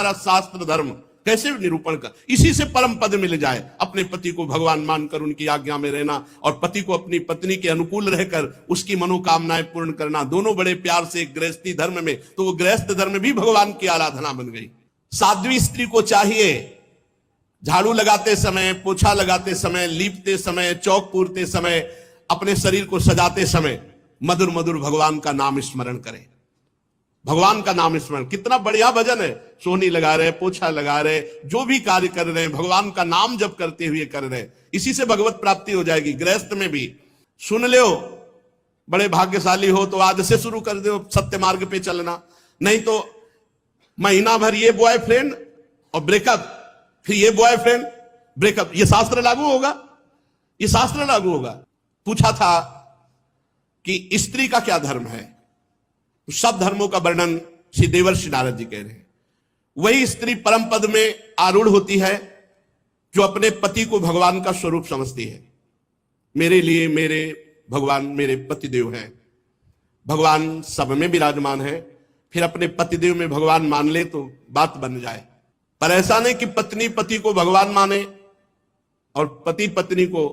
हमारा शास्त्र धर्म कैसे निरूपण कर, इसी से परम पद मिल जाए। अपने पति को भगवान मानकर उनकी आज्ञा में रहना और पति को अपनी पत्नी के अनुकूल रहकर उसकी मनोकामनाएं पूर्ण करना, दोनों बड़े प्यार से गृहस्थी धर्म में, तो वो गृहस्थ धर्म भी भगवान की आराधना बन गई। साध्वी स्त्री को चाहिए झाड़ू लगाते समय, पोछा लगाते समय, लीपते समय, चौक पूरते समय, अपने शरीर को सजाते समय मधुर मधुर भगवान का नाम स्मरण करें। भगवान का नाम स्मरण, कितना बढ़िया भजन है। सोहनी लगा रहे, पोछा लगा रहे, जो भी कार्य कर रहे हैं भगवान का नाम जप करते हुए कर रहे हैं, इसी से भगवत प्राप्ति हो जाएगी। गृहस्थ में भी सुन लो, बड़े भाग्यशाली हो तो आज से शुरू कर दो सत्य मार्ग पे चलना, नहीं तो महीना भर ये बॉयफ्रेंड और ब्रेकअप, फिर ये बॉयफ्रेंड ब्रेकअप, ये शास्त्र लागू होगा, ये शास्त्र लागू होगा। पूछा था कि स्त्री का क्या धर्म है, सब धर्मों का वर्णन श्री देवर्षि नारद जी कह रहे हैं। वही स्त्री परम पद में आरूढ़ होती है जो अपने पति को भगवान का स्वरूप समझती है। मेरे लिए मेरे भगवान मेरे पतिदेव हैं, भगवान सब में विराजमान है, फिर अपने पतिदेव में भगवान मान ले तो बात बन जाए। पर ऐसा नहीं कि पत्नी पति को भगवान माने और पति पत्नी को,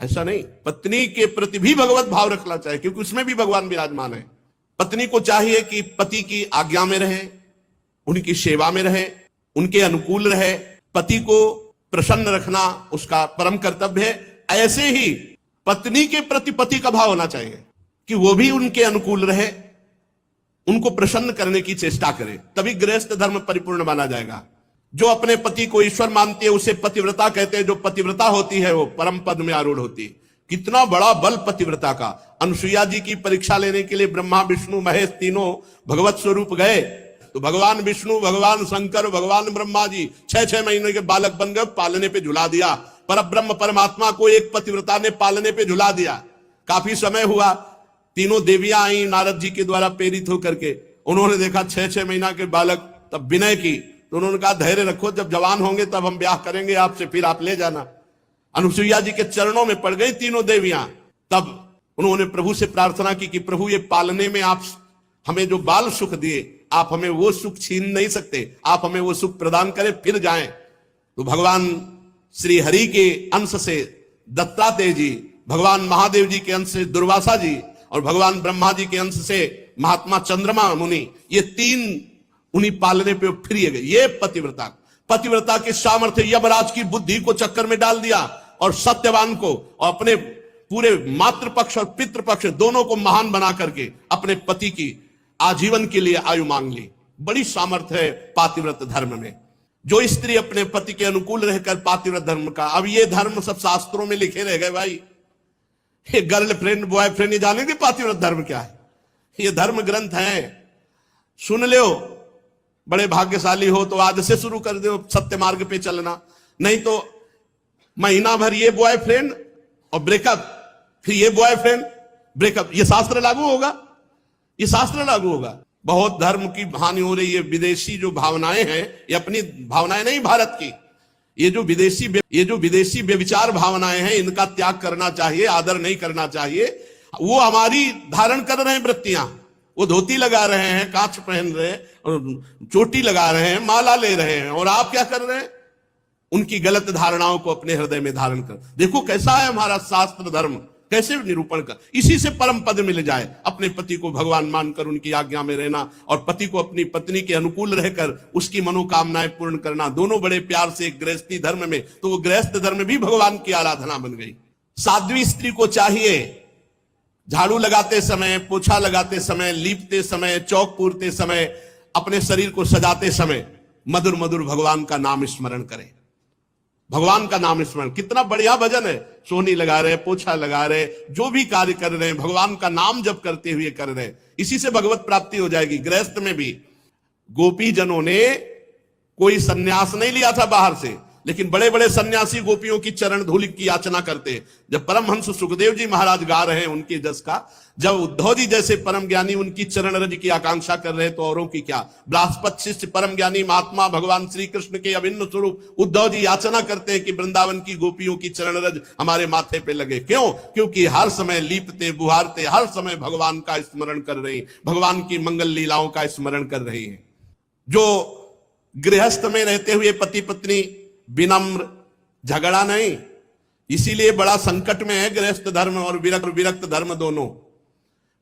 ऐसा नहीं। पत्नी के प्रति भी भगवत भाव रखना चाहिए क्योंकि उसमें भी भगवान विराजमान है। पत्नी को चाहिए कि पति की आज्ञा में रहे, उनकी सेवा में रहे, उनके अनुकूल रहे, पति को प्रसन्न रखना उसका परम कर्तव्य है। ऐसे ही पत्नी के प्रति पति का भाव होना चाहिए कि वो भी उनके अनुकूल रहे, उनको प्रसन्न करने की चेष्टा करे, तभी गृहस्थ धर्म परिपूर्ण माना जाएगा। जो अपने पति को ईश्वर मानती है उसे पतिव्रता कहते हैं। जो पतिव्रता होती है वो परम पद में आरूढ़ होती है। कितना बड़ा बल पतिव्रता का। अनुसुईया जी की परीक्षा लेने के लिए ब्रह्मा विष्णु महेश तीनों भगवत स्वरूप गए, तो भगवान विष्णु, भगवान शंकर, भगवान ब्रह्मा जी 6-6 महीने के बालक बन गए, पालने पे झुला दिया। पर ब्रह्म परमात्मा को एक पतिव्रता ने पालने पे झुला दिया। काफी समय हुआ, तीनों देवियां आई नारद जी के द्वारा प्रेरित होकर के। उन्होंने देखा 6-6 महीना के बालक, तब विनय की, तो उन्होंने कहा धैर्य रखो, जब जवान होंगे तब हम ब्याह करेंगे आपसे, फिर आप ले जाना। अनुसुईया जी के चरणों में पड़ गई तीनों देवियां। तब उन्होंने प्रभु से प्रार्थना की कि प्रभु ये पालने में आप हमें जो बाल सुख दिए, आप हमें वो सुख छीन नहीं सकते, आप हमें वो सुख प्रदान करें फिर जाएं। तो भगवान श्री हरि के अंश से दत्तात्रेय जी, भगवान महादेव जी के अंश से दुर्वासा जी और भगवान ब्रह्मा जी के अंश से महात्मा चंद्रमा मुनि, ये तीन उन्हीं पालने पे फिर गए। ये पतिव्रता के सामर्थ्य यमराज की बुद्धि को चक्कर में डाल दिया और सत्यवान को और अपने पूरे मातृपक्ष और पितृपक्ष दोनों को महान बना करके अपने पति की आजीवन के लिए आयु मांग ली। बड़ी सामर्थ्य है पातिव्रत धर्म में। जो स्त्री अपने पति के अनुकूल रहकर पातिव्रत धर्म का, अब ये धर्म सब शास्त्रों में लिखे रह गए भाई। ये गर्लफ्रेंड बॉयफ्रेंड ये जानेंगे पातिव्रत धर्म क्या है? ये धर्म ग्रंथ है, सुन लो, बड़े भाग्यशाली हो तो आज से शुरू कर दो सत्य मार्ग पे चलना, नहीं तो महीना भर ये बॉयफ्रेंड और ब्रेकअप, फिर ये बॉयफ्रेंड ब्रेकअप, ये शास्त्र लागू होगा, ये शास्त्र लागू होगा। बहुत धर्म की हानि हो रही है। विदेशी जो भावनाएं हैं, ये अपनी भावनाएं नहीं भारत की, ये जो विदेशी व्यभिचार भावनाएं हैं, इनका त्याग करना चाहिए, आदर नहीं करना चाहिए। वो हमारी धारण कर रहे हैं वृत्तियां, वो धोती लगा रहे हैं, कांच पहन रहे हैं और चोटी लगा रहे हैं, माला ले रहे हैं, और आप क्या कर रहे हैं? उनकी गलत धारणाओं को अपने हृदय में धारण कर। देखो कैसा है हमारा शास्त्र धर्म, कैसे निरूपण कर, इसी से परम पद मिल जाए। अपने पति को भगवान मानकर उनकी आज्ञा में रहना और पति को अपनी पत्नी के अनुकूल रहकर उसकी मनोकामनाएं पूर्ण करना, दोनों बड़े प्यार से गृहस्थी धर्म में, तो वो गृहस्थ धर्म भी भगवान की आराधना बन गई। साध्वी स्त्री को चाहिए झाड़ू लगाते समय, पोछा लगाते समय, लीपते समय, चौक पूरते समय, अपने शरीर को सजाते समय मधुर मधुर भगवान का नाम स्मरण करें। भगवान का नाम स्मरण, कितना बढ़िया भजन है। सोहनी लगा रहे, पोछा लगा रहे, जो भी कार्य कर रहे हैं भगवान का नाम जप करते हुए कर रहे हैं, इसी से भगवत प्राप्ति हो जाएगी। गृहस्थ में भी गोपी जनों ने कोई सन्यास नहीं लिया था बाहर से, लेकिन बड़े बड़े सन्यासी गोपियों की चरण धूलि की याचना करते हैं। जब परमहंस सुखदेव जी महाराज गा रहे हैं उनके जस का, जब उद्धव जी जैसे परम ज्ञानी उनकी चरण रज की आकांक्षा कर रहे हैं, तो औरों की क्या। बृहस्पति शिष्य परम ज्ञानी महात्मा भगवान श्री कृष्ण के अभिन्न स्वरूप उद्धव जी याचना करते हैं कि वृंदावन की गोपियों की चरण रज हमारे माथे पे लगे। क्यों? क्योंकि हर समय लीपते बुहारते हर समय भगवान का स्मरण कर रही, भगवान की मंगल लीलाओं का स्मरण कर रही है। जो गृहस्थ में रहते हुए पति पत्नी विनम्र, झगड़ा नहीं। इसीलिए बड़ा संकट में है गृहस्थ धर्म और विरक्त धर्म दोनों।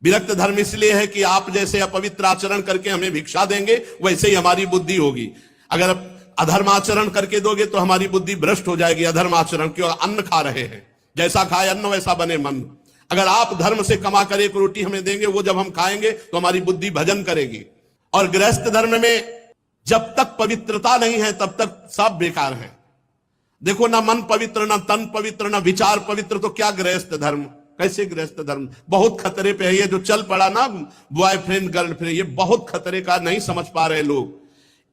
विरक्त धर्म इसलिए है कि आप जैसे अपवित्र आचरण करके हमें भिक्षा देंगे वैसे ही हमारी बुद्धि होगी। अगर अधर्म आचरण करके दोगे तो हमारी बुद्धि भ्रष्ट हो जाएगी। अधर्म आचरण क्यों? अन्न खा रहे हैं, जैसा खाए अन्न वैसा बने मन। अगर आप धर्म से कमा कर एक रोटी हमें देंगे, वो जब हम खाएंगे तो हमारी बुद्धि भजन करेगी। और गृहस्थ धर्म में जब तक पवित्रता नहीं है तब तक सब बेकार है। देखो, ना मन पवित्र, ना तन पवित्र, ना विचार पवित्र, तो क्या गृहस्थ धर्म? कैसे गृहस्थ धर्म? बहुत खतरे पे है ये जो चल पड़ा ना बॉयफ्रेंड गर्लफ्रेंड, ये बहुत खतरे का नहीं समझ पा रहे लोग।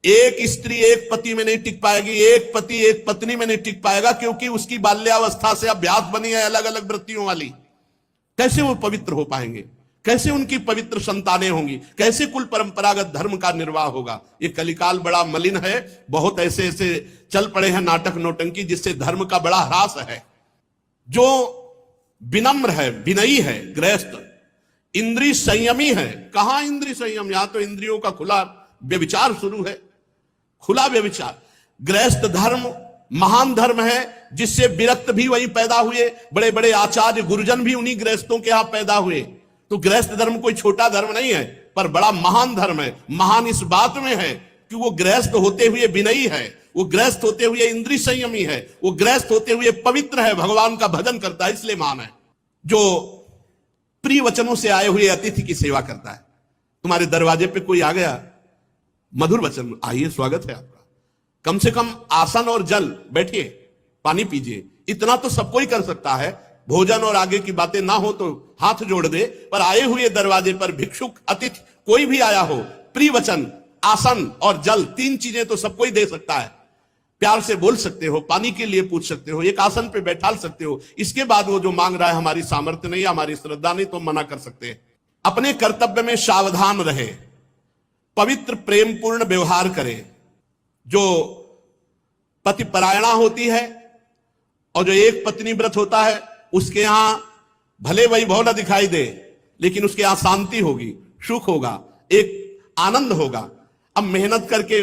एक स्त्री एक पति में नहीं टिक पाएगी, एक पति एक पत्नी में नहीं टिक पाएगा, क्योंकि उसकी बाल्यावस्था से अभ्यास बनी है अलग अलग वृत्तियों वाली। कैसे वो पवित्र हो पाएंगे? कैसे उनकी पवित्र संतानें होंगी? कैसे कुल परंपरागत धर्म का निर्वाह होगा? ये कलिकाल बड़ा मलिन है। बहुत ऐसे ऐसे चल पड़े हैं नाटक नौटंकी जिससे धर्म का बड़ा ह्रास है। जो विनम्र है, विनयी है, गृहस्थ इंद्रिय संयमी है। कहां इंद्रिय संयम? यहां तो इंद्रियों का खुला व्यभिचार शुरू है, खुला व्यभिचार। गृहस्थ धर्म महान धर्म है, जिससे विरक्त भी वही पैदा हुए। बड़े बड़े आचार्य गुरुजन भी उन्हीं गृहस्थों के यहां पैदा हुए। तो गृहस्थ धर्म कोई छोटा धर्म नहीं है, पर बड़ा महान धर्म है। महान इस बात में है कि वो गृहस्थ होते हुए विनयी है, वो गृहस्थ होते हुए इंद्रिय संयमी है, वो गृहस्थ होते हुए पवित्र है, भगवान का भजन करता है, इसलिए महान है। जो प्रिय वचनों से आए हुए अतिथि की सेवा करता है। तुम्हारे दरवाजे पे कोई आ गया, मधुर वचन, आइए स्वागत है आपका, कम से कम आसन और जल, बैठिए, पानी पीजिए, इतना तो सब कोई कर सकता है। भोजन और आगे की बातें ना हो तो हाथ जोड़ दे, पर आए हुए दरवाजे पर भिक्षुक अतिथि कोई भी आया हो, प्रिय वचन, आसन और जल, तीन चीजें तो सब कोई दे सकता है। प्यार से बोल सकते हो, पानी के लिए पूछ सकते हो, एक आसन पे बैठा सकते हो। इसके बाद वो जो मांग रहा है हमारी सामर्थ्य नहीं, हमारी श्रद्धा नहीं, तो मना कर सकते हैं। अपने कर्तव्य में सावधान रहे, पवित्र प्रेमपूर्ण व्यवहार करे। जो पति परायणा होती है और जो एक पत्नी व्रत होता है, उसके यहां भले वैभव न दिखाई दे, लेकिन उसके यहां शांति होगी, सुख होगा, एक आनंद होगा। अब मेहनत करके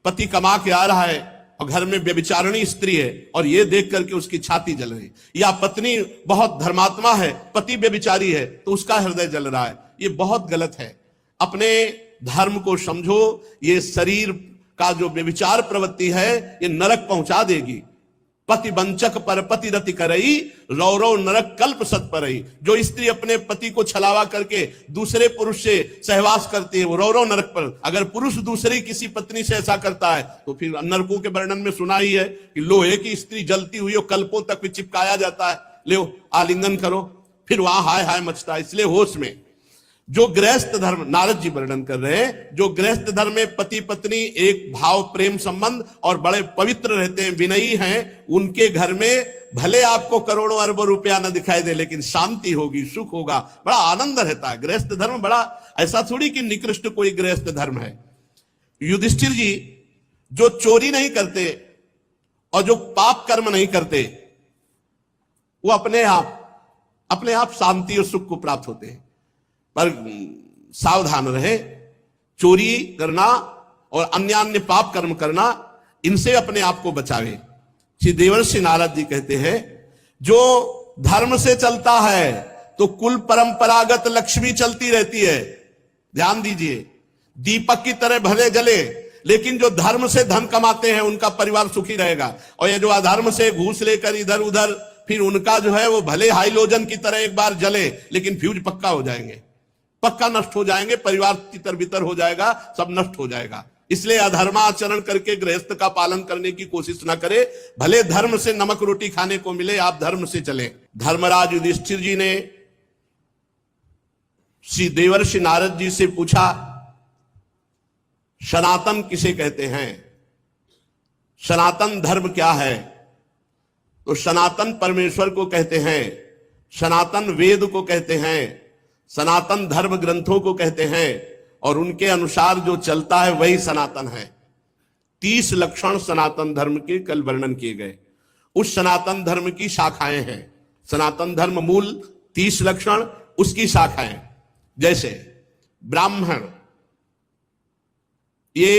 पति कमा के आ रहा है और घर में व्यभिचारिणी स्त्री है और ये देख करके उसकी छाती जल रही, या पत्नी बहुत धर्मात्मा है, पति व्यभिचारी है तो उसका हृदय जल रहा है, ये बहुत गलत है। अपने धर्म को समझो। ये शरीर का जो व्यभिचार प्रवृत्ति है ये नरक पहुंचा देगी। पति वंचक पर पति रति करई, रौरव नरक कल्प सत परई। जो स्त्री अपने पति को छलावा करके दूसरे पुरुष से सहवास करती है वो रौरव नरक पर। अगर पुरुष दूसरी किसी पत्नी से ऐसा करता है तो फिर नरकों के वर्णन में सुना ही है कि लोहे की स्त्री जलती हुई और कल्पों तक भी चिपकाया जाता है, ले आलिंगन करो, फिर वहां हाय हाय मचता है। इसलिए होश में। जो गृहस्थ धर्म, नारद जी वर्णन कर रहे हैं, जो गृहस्थ धर्म में पति पत्नी एक भाव प्रेम संबंध और बड़े पवित्र रहते हैं, विनयी हैं, उनके घर में भले आपको करोड़ों अरबों रुपया न दिखाई दे, लेकिन शांति होगी, सुख होगा, बड़ा आनंद रहता है। गृहस्थ धर्म बड़ा, ऐसा थोड़ी कि निकृष्ट कोई गृहस्थ धर्म है। युधिष्ठिर जी जो चोरी नहीं करते और जो पाप कर्म नहीं करते, वो अपने आप शांति और सुख को प्राप्त होते हैं। पर सावधान रहे, चोरी करना और अन्य पाप कर्म करना, इनसे अपने आप को बचावे। श्री देवर्षि नारद जी कहते हैं, जो धर्म से चलता है तो कुल परंपरागत लक्ष्मी चलती रहती है। ध्यान दीजिए, दीपक की तरह भले जले, लेकिन जो धर्म से धन कमाते हैं उनका परिवार सुखी रहेगा। और ये जो अधर्म से घूस लेकर इधर उधर, फिर उनका जो है वो भले हाइलोजन की तरह एक बार जले, लेकिन फ्यूज पक्का हो जाएंगे, पक्का नष्ट हो जाएंगे, परिवार तितर बितर हो जाएगा, सब नष्ट हो जाएगा। इसलिए अधर्माचरण करके गृहस्थ का पालन करने की कोशिश ना करे। भले धर्म से नमक रोटी खाने को मिले, आप धर्म से चले। धर्मराज युधिष्ठिर जी ने श्री देवर्षि नारद जी से पूछा, सनातन किसे कहते हैं? सनातन धर्म क्या है? तो सनातन परमेश्वर को कहते हैं, सनातन वेद को कहते हैं, सनातन धर्म ग्रंथों को कहते हैं, और उनके अनुसार जो चलता है वही सनातन है। 30 लक्षण सनातन धर्म के कल वर्णन किए गए। उस सनातन धर्म की शाखाएं हैं। सनातन धर्म मूल 30 लक्षण, उसकी शाखाएं जैसे ब्राह्मण, ये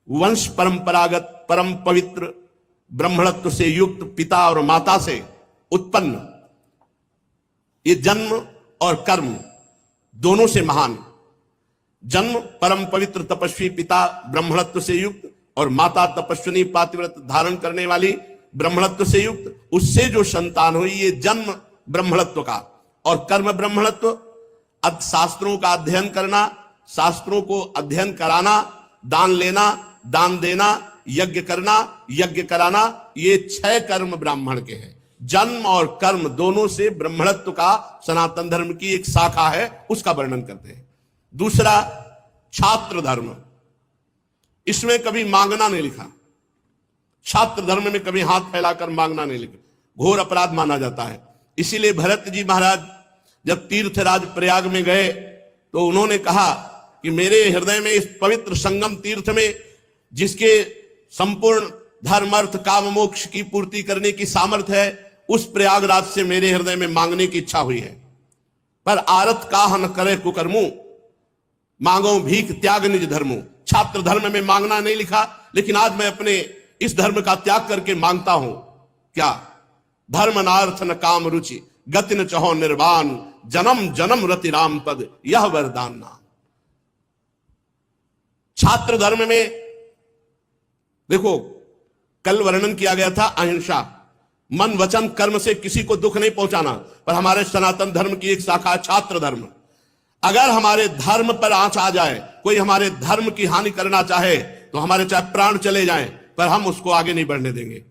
वंश परंपरागत परम पवित्र ब्राह्मणत्व से युक्त पिता और माता से उत्पन्न ये जन्म और कर्म दोनों से महान। जन्म परम पवित्र तपस्वी पिता ब्राह्मणत्व से युक्त और माता तपस्विनी पातिव्रत धारण करने वाली ब्राह्मणत्व से युक्त, उससे जो संतान हुई ये जन्म ब्राह्मणत्व का, और कर्म ब्राह्मणत्व शास्त्रों का अध्ययन करना, शास्त्रों को अध्ययन कराना, दान लेना, दान देना, यज्ञ करना, यज्ञ कराना, ये 6 कर्म ब्राह्मण के हैं। जन्म और कर्म दोनों से ब्राह्मणत्व का सनातन धर्म की एक शाखा है, उसका वर्णन करते हैं। दूसरा छात्र धर्म, इसमें कभी मांगना नहीं लिखा। छात्र धर्म में कभी हाथ फैलाकर मांगना नहीं लिखा, घोर अपराध माना जाता है। इसीलिए भरत जी महाराज जब तीर्थराज प्रयाग में गए तो उन्होंने कहा कि मेरे हृदय में इस पवित्र संगम तीर्थ में जिसके संपूर्ण धर्म अर्थ काम मोक्ष की पूर्ति करने की सामर्थ्य है, उस प्रयागराज से मेरे हृदय में मांगने की इच्छा हुई है। पर आरत काह न करे कुकर्मु, मांगो भीख त्याग निज धर्मु। छात्र धर्म में मांगना नहीं लिखा, लेकिन आज मैं अपने इस धर्म का त्याग करके मांगता हूं क्या? धर्म नार्थ न काम रुचि, गति न चहो निर्वाण, जन्म जन्म रति राम पद, यह वरदान नाम। छात्र धर्म में देखो, कल वर्णन किया गया था अहिंसा, मन वचन कर्म से किसी को दुख नहीं पहुंचाना, पर हमारे सनातन धर्म की एक शाखा है छात्र धर्म। अगर हमारे धर्म पर आंच आ जाए, कोई हमारे धर्म की हानि करना चाहे तो हमारे चाहे प्राण चले जाएं, पर हम उसको आगे नहीं बढ़ने देंगे।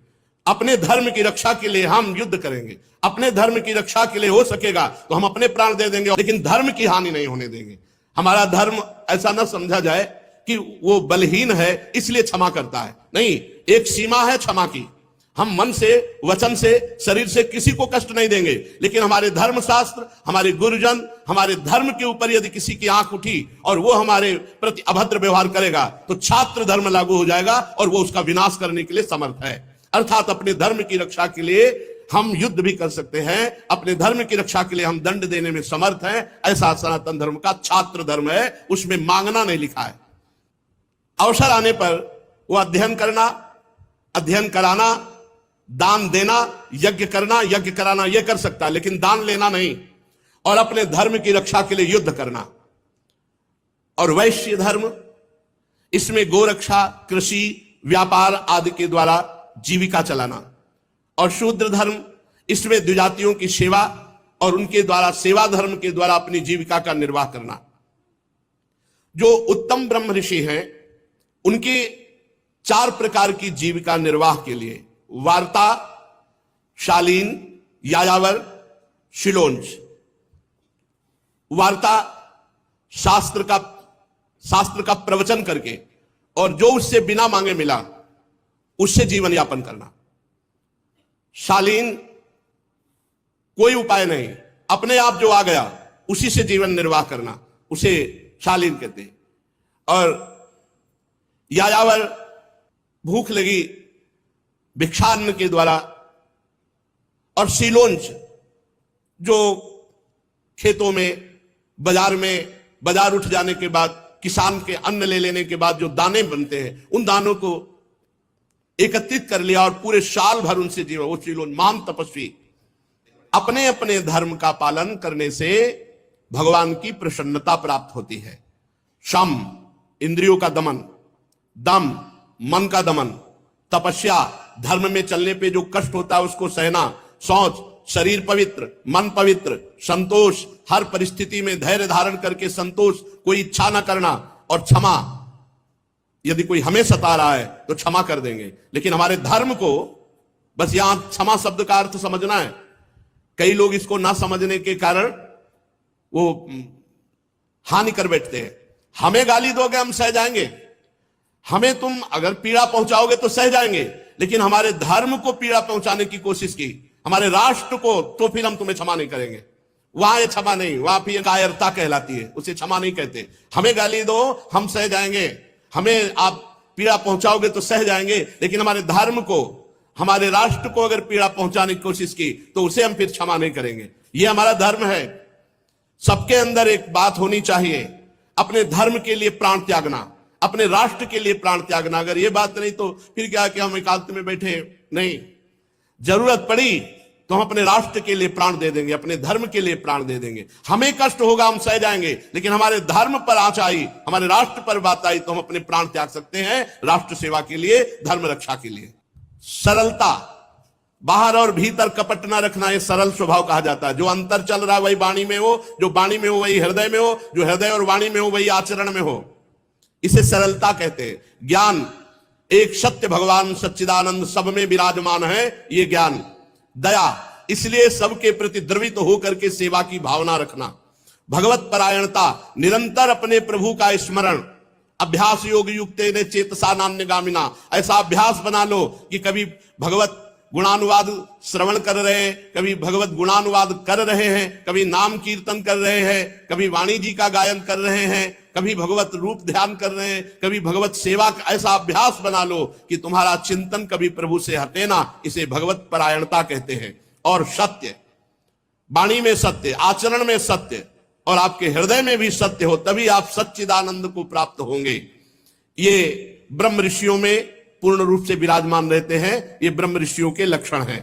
अपने धर्म की रक्षा के लिए हम युद्ध करेंगे, अपने धर्म की रक्षा के लिए हो सकेगा तो हम अपने प्राण दे देंगे, लेकिन धर्म की हानि नहीं होने देंगे। हमारा धर्म ऐसा न समझा जाए कि वो बलहीन है इसलिए क्षमा करता है, नहीं, एक सीमा है क्षमा की। हम मन से, वचन से, शरीर से किसी को कष्ट नहीं देंगे, लेकिन हमारे धर्मशास्त्र, हमारे गुरुजन, हमारे धर्म के ऊपर यदि किसी की आंख उठी और वो हमारे प्रति अभद्र व्यवहार करेगा तो छात्र धर्म लागू हो जाएगा और वो उसका विनाश करने के लिए समर्थ है। अर्थात अपने धर्म की रक्षा के लिए हम युद्ध भी कर सकते हैं, अपने धर्म की रक्षा के लिए हम दंड देने में समर्थ हैं। ऐसा सनातन धर्म का छात्र धर्म है, उसमें मांगना नहीं लिखा है। अवसर आने पर वो अध्ययन करना, अध्ययन कराना, दान देना, यज्ञ करना, यज्ञ कराना, यह कर सकता है, लेकिन दान लेना नहीं। और अपने धर्म की रक्षा के लिए युद्ध करना। और वैश्य धर्म, इसमें गोरक्षा, कृषि, व्यापार आदि के द्वारा जीविका चलाना। और शूद्र धर्म, इसमें द्विजातियों की सेवा और उनके द्वारा सेवा धर्म के द्वारा अपनी जीविका का निर्वाह करना। जो उत्तम ब्रह्म ऋषि हैं उनके 4 प्रकार की जीविका निर्वाह के लिए वार्ता, शालीन, यायावर, शिलोंज। वार्ता शास्त्र का प्रवचन करके और जो उससे बिना मांगे मिला उससे जीवन यापन करना। शालीन, कोई उपाय नहीं, अपने आप जो आ गया उसी से जीवन निर्वाह करना, उसे शालीन कहते हैं। और यायावर, भूख लगी भिक्षान्न के द्वारा। और शिलोंज, जो खेतों में, बाजार उठ जाने के बाद किसान के अन्न ले लेने के बाद जो दाने बनते हैं, उन दानों को एकत्रित कर लिया और पूरे साल भर उनसे जीवन। वो शिलोंज, महान तपस्वी। अपने अपने धर्म का पालन करने से भगवान की प्रसन्नता प्राप्त होती है। शम, इंद्रियों का दमन, दम, मन का दमन, तपस्या, धर्म में चलने पे जो कष्ट होता है उसको सहना, शौच, शरीर पवित्र, मन पवित्र, संतोष, हर परिस्थिति में धैर्य धारण करके संतोष, कोई इच्छा ना करना, और क्षमा, यदि कोई हमें सता रहा है तो क्षमा कर देंगे। लेकिन हमारे धर्म को बस यहां क्षमा शब्द का अर्थ समझना है। कई लोग इसको ना समझने के कारण वो हानि कर बैठते हैं। हमें गाली दोगे हम सह जाएंगे, हमें तुम अगर पीड़ा पहुंचाओगे तो सह जाएंगे, लेकिन हमारे धर्म को पीड़ा पहुंचाने की कोशिश की, हमारे राष्ट्र को, तो फिर हम तुम्हें क्षमा नहीं करेंगे। वहां ये क्षमा नहीं, वहां फिर कायरता कहलाती है, उसे क्षमा नहीं कहते। हमें गाली दो हम सह जाएंगे, हमें आप पीड़ा पहुंचाओगे तो सह जाएंगे, लेकिन हमारे धर्म को, हमारे राष्ट्र को अगर पीड़ा पहुंचाने की कोशिश की तो उसे हम फिर क्षमा नहीं करेंगे। यह हमारा धर्म है। सबके अंदर एक बात होनी चाहिए, अपने धर्म के लिए प्राण त्यागना। अपने राष्ट्र के लिए प्राण त्यागना। अगर ये बात नहीं तो फिर क्या कि हम एकांत में बैठे, नहीं, जरूरत पड़ी तो हम अपने राष्ट्र के लिए प्राण दे देंगे, अपने धर्म के लिए प्राण दे देंगे। हमें कष्ट होगा, हम सह जाएंगे, लेकिन हमारे धर्म पर आंच आई, हमारे राष्ट्र पर बात आई तो हम अपने प्राण त्याग सकते हैं राष्ट्र सेवा के लिए, धर्म रक्षा के लिए। सरलता, बाहर और भीतर कपट ना रखना, यह सरल स्वभाव कहा जाता है। जो अंतर चल रहा है वही वाणी में हो, जो वाणी में हो वही हृदय में हो, जो हृदय और वाणी में हो वही आचरण में हो, इसे सरलता कहते हैं। ज्ञान, एक सत्य भगवान सच्चिदानंद सब में विराजमान है, ये ज्ञान। दया, इसलिए सबके प्रति द्रवित होकर के सेवा की भावना रखना। भगवत परायणता, निरंतर अपने प्रभु का स्मरण। अभ्यास योग युक्ते ने चेतसा नान्यगामिना, ऐसा अभ्यास बना लो कि कभी भगवत गुणानुवाद श्रवण कर रहे हैं, कभी भगवत गुणानुवाद कर रहे हैं, कभी नाम कीर्तन कर रहे हैं, कभी वाणी जी का गायन कर रहे हैं, कभी भगवत रूप ध्यान कर रहे हैं, कभी भगवत सेवा का ऐसा अभ्यास बना लो कि तुम्हारा चिंतन कभी प्रभु से हटे ना। इसे भगवत परायणता कहते हैं। और सत्य, वाणी में सत्य, आचरण में सत्य और आपके हृदय में भी सत्य हो, तभी आप सच्चिदानंद को प्राप्त होंगे। ये ब्रह्म ऋषियों में पूर्ण रूप से विराजमान रहते हैं, ये ब्रह्म ऋषियों के लक्षण हैं।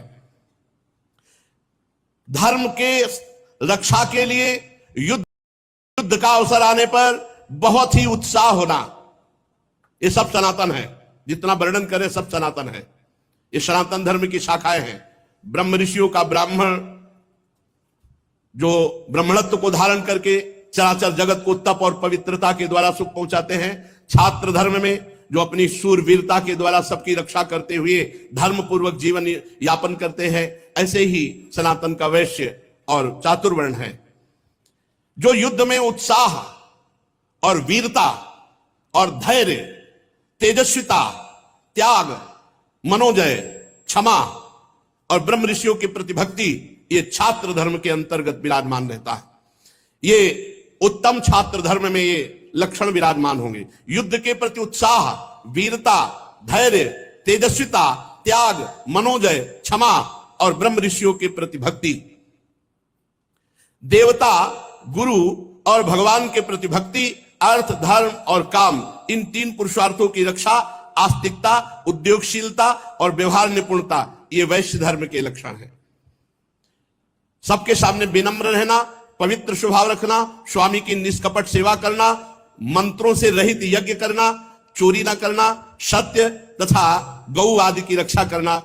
धर्म के रक्षा के लिए युद्ध का अवसर आने पर बहुत ही उत्साह होना, ये सब सनातन है। जितना वर्णन करें सब सनातन है, ये सनातन धर्म की शाखाएं हैं। ब्रह्म ऋषियों का ब्राह्मण जो ब्राह्मणत्व को धारण करके चराचर जगत को तप और पवित्रता के द्वारा सुख पहुंचाते हैं। छात्र धर्म में जो अपनी शूरवीरता के द्वारा सबकी रक्षा करते हुए धर्म पूर्वक जीवन यापन करते हैं, ऐसे ही सनातन का वैश्य और चातुर्वर्ण है। जो युद्ध में उत्साह और वीरता और धैर्य, तेजस्विता, त्याग, मनोजय, क्षमा और ब्रह्म ऋषियों के प्रति भक्ति, ये छात्र धर्म के अंतर्गत विराजमान रहता है। ये उत्तम छात्र धर्म में ये लक्षण विराजमान होंगे। युद्ध के प्रति उत्साह, वीरता, धैर्य, तेजस्विता, त्याग, मनोजय, क्षमा और ब्रह्म ऋषियों के प्रति भक्ति। देवता, गुरु और भगवान के प्रति भक्ति, अर्थ, धर्म और काम, इन तीन पुरुषार्थों की रक्षा, आस्तिकता, उद्योगशीलता और व्यवहार निपुणता, ये वैश्य धर्म के लक्षण हैं। सबके सामने विनम्र रहना, पवित्र स्वभाव रखना, स्वामी की निष्कपट सेवा करना, मंत्रों से रहित यज्ञ करना, चोरी ना करना, सत्य तथा गौ आदि की रक्षा करना,